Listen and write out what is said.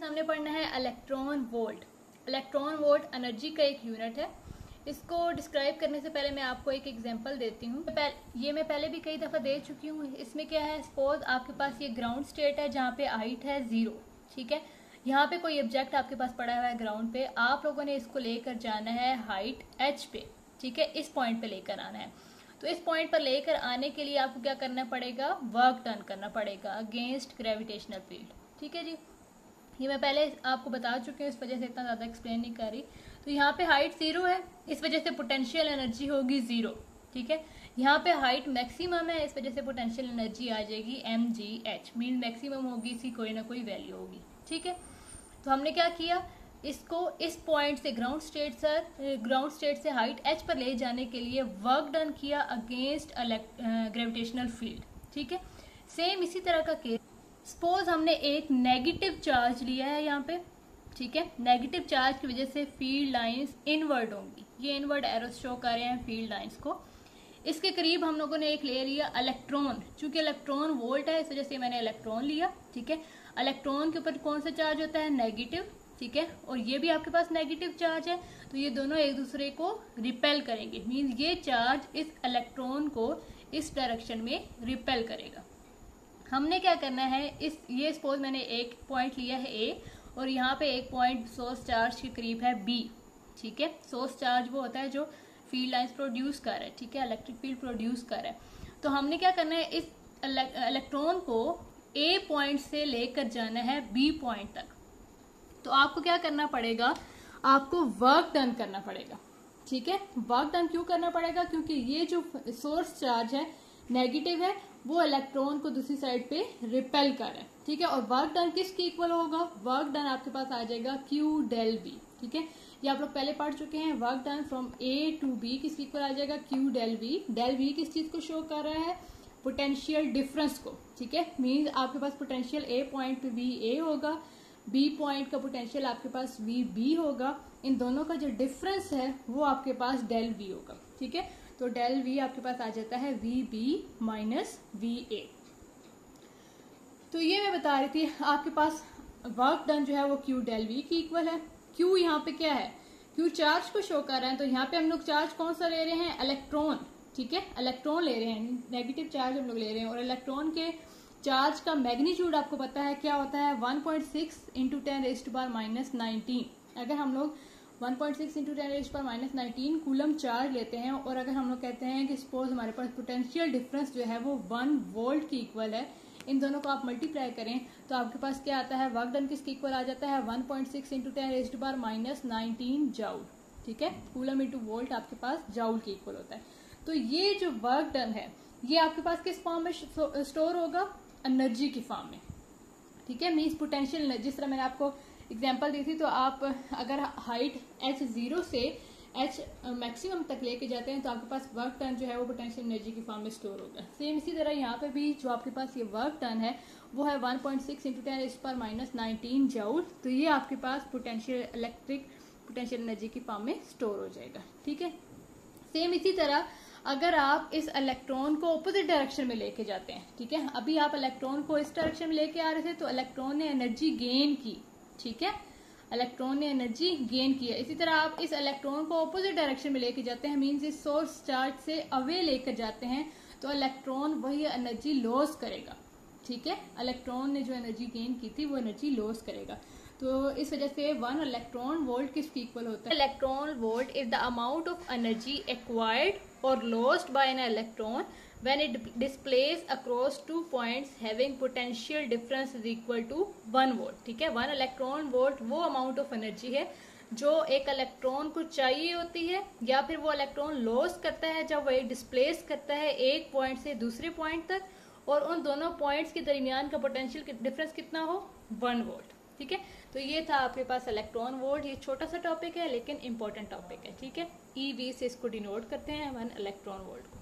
सामने पढ़ना है electron volt. Electron volt energy का एक यूनिट है। इसको डिस्क्राइब करने से पहले मैं आपको एक एग्जांपल देती हूँ। ये मैं पहले भी कई दफ़ा दे चुकी हूँ। इसमें क्या है, सपोज आपके पास ये ग्राउंड स्टेट है जहाँ पे हाइट है 0, ठीक है। यहाँ पे कोई ऑब्जेक्ट आपके पास पड़ा हुआ है ग्राउंड पे, आप लोगों ने इसको लेकर जाना है हाइट h पे, ठीक है। इस पॉइंट पे लेकर आना है। तो इस पॉइंट पर लेकर आने के लिए आपको क्या करना पड़ेगा, वर्क डन करना पड़ेगा अगेंस्ट ग्रेविटेशनल फील्ड, ठीक है जी। ये मैं पहले आपको बता चुकी हूँ, इस वजह से इतना ज़्यादा एक्सप्लेन नहीं कर रही। तो यहाँ पे हाइट 0 है, इस वजह से पोटेंशियल एनर्जी होगी 0, ठीक है। यहाँ पे हाइट मैक्सिमम है, इस वजह से पोटेंशियल एनर्जी आ जाएगी mgh, मीन मैक्सिमम होगी, इसकी कोई ना कोई वैल्यू होगी, ठीक है। तो हमने क्या किया, इसको इस पॉइंट से ग्राउंड स्टेट से हाइट h पर ले जाने के लिए वर्क डन किया अगेंस्ट ग्रेविटेशनल फील्ड, ठीक है। सेम इसी तरह का केस, सपोज हमने एक नेगेटिव चार्ज लिया है यहाँ पे, ठीक है। नेगेटिव चार्ज की वजह से फील्ड लाइंस इनवर्ड होंगी, ये इनवर्ड एरोस शो कर रहे हैं फील्ड लाइंस को। इसके करीब हम लोगों ने एक ले लिया इलेक्ट्रॉन, चूंकि इलेक्ट्रॉन वोल्ट है इस वजह से मैंने इलेक्ट्रॉन लिया, ठीक है। इलेक्ट्रॉन के ऊपर कौन सा चार्ज होता है, नेगेटिव, ठीक है। और ये भी आपके पास नेगेटिव चार्ज है, तो ये दोनों एक दूसरे को रिपेल करेंगे, मीन ये चार्ज इस इलेक्ट्रॉन को इस डायरेक्शन में रिपेल करेगा। हमने क्या करना है, ये सपोज मैंने एक पॉइंट लिया है A और यहाँ पे एक पॉइंट सोर्स चार्ज के करीब है B, ठीक है। सोर्स चार्ज वो होता है जो फील्ड लाइंस प्रोड्यूस कर रहा है, ठीक है, इलेक्ट्रिक फील्ड प्रोड्यूस कर रहा है। तो हमने क्या करना है, इस इलेक्ट्रॉन को A पॉइंट से लेकर जाना है B पॉइंट तक। तो आपको क्या करना पड़ेगा, आपको वर्क डन करना पड़ेगा, ठीक है। वर्क डन क्यों करना पड़ेगा, क्योंकि ये जो सोर्स चार्ज है नेगेटिव है, वो इलेक्ट्रॉन को दूसरी साइड पे रिपेल कर रहा है, ठीक है। और वर्क डन किसके इक्वल होगा, वर्क डन आपके पास आ जाएगा Q del V, ठीक है। ये आप लोग पहले पढ़ चुके हैं, work done from A to B किसके इक्वल आ जाएगा, Q del V। del V किस चीज को शो कर रहा है, पोटेंशियल डिफरेंस को, ठीक है। मीन्स आपके पास पोटेंशियल A पॉइंट पे VA होगा, B पॉइंट का पोटेंशियल आपके पास VB होगा, इन दोनों का जो डिफरेंस है वो आपके पास del V होगा, ठीक है। तो del V आपके पास आ जाता है VB माइनस VA। तो ये मैं बता रही थी, आपके पास वर्क डन जो है वो Q del V की इक्वल है। Q यहाँ पे क्या है, Q चार्ज को शो कर रहा है, तो यहाँ पे हम लोग चार्ज कौन सा ले रहे हैं, इलेक्ट्रॉन, ठीक है। इलेक्ट्रॉन ले रहे हैं, नेगेटिव चार्ज हम लोग ले रहे हैं। और इलेक्ट्रॉन के चार्ज का मैग्नीट्यूड आपको पता है क्या होता है, 1.6 इंटू 10⁻⁻19। अगर हम लोग 1.6 इंटू 10⁻⁻19 कूलम चार्ज लेते हैं, और अगर हम लोग कहते हैं कि सपोज हमारे पास पोटेंशियल डिफरेंस जो है वो 1 वोल्ट की इक्वल है, इन दोनों को आप मल्टीप्लाई करें तो आपके पास क्या आता है, वर्क डन किसके इक्वल आ जाता है, 1.6 इंटू 10⁻⁻19 जाउल, ठीक है। कूलम इंटू वोल्ट आपके पास जाउल के इक्वल होता है। तो ये जो वर्क डन है ये आपके पास किस फॉर्म में स्टोर होगा, एनर्जी की फॉर्म में, ठीक है। मीन्स पोटेंशियल एनर्जी, जिस तरह मैंने आपको एग्जाम्पल दी थी, तो आप अगर हाइट h0 से h मैक्सिमम तक लेके जाते हैं तो आपके पास वर्क डन जो है वो पोटेंशियल एनर्जी की फॉर्म में स्टोर होगा। सेम इसी तरह यहाँ पे भी जो आपके पास ये वर्क डन है वो है 1.6 इंटू 10⁻⁻19 जाउल। तो ये आपके पास पोटेंशियल एनर्जी की फॉर्म में स्टोर हो जाएगा, ठीक है। सेम इसी तरह अगर आप इस इलेक्ट्रॉन को ऑपोजिट डायरेक्शन में लेके जाते हैं, ठीक है। अभी आप इलेक्ट्रॉन को इस डायरेक्शन में लेके आ रहे थे तो इलेक्ट्रॉन ने एनर्जी गेन की, ठीक है, इलेक्ट्रॉन ने एनर्जी गेन किया। इसी तरह आप इस इलेक्ट्रॉन को ऑपोजिट डायरेक्शन में लेके जाते हैं, मींस इस सोर्स चार्ज से अवे लेकर जाते हैं, तो इलेक्ट्रॉन वही एनर्जी लॉस करेगा, ठीक है। इलेक्ट्रॉन ने जो एनर्जी गेन की थी वो एनर्जी लॉस करेगा। तो इस वजह से 1 इलेक्ट्रॉन वोल्ट किसके इक्वल होता है, electron volt is the amount of energy acquired और lost by an electron when it displays across 2 points having potential difference is equal to 1 volt, ठीक है। 1 इलेक्ट्रॉन वोल्ट वो अमाउंट ऑफ एनर्जी है जो एक इलेक्ट्रॉन को चाहिए होती है, या फिर वो इलेक्ट्रॉन लॉस करता है जब वही डिस्प्लेस करता है एक पॉइंट से दूसरे पॉइंट तक, और उन दोनों पॉइंट्स के दरमियान का पोटेंशियल डिफरेंस कितना हो, 1 वोल्ट, ठीक है। तो ये था आपके पास इलेक्ट्रॉन वोल्ट। ये छोटा सा टॉपिक है लेकिन इंपॉर्टेंट टॉपिक है, ठीक है। EV से इसको डिनोट करते हैं 1 इलेक्ट्रॉन वोल्ट को।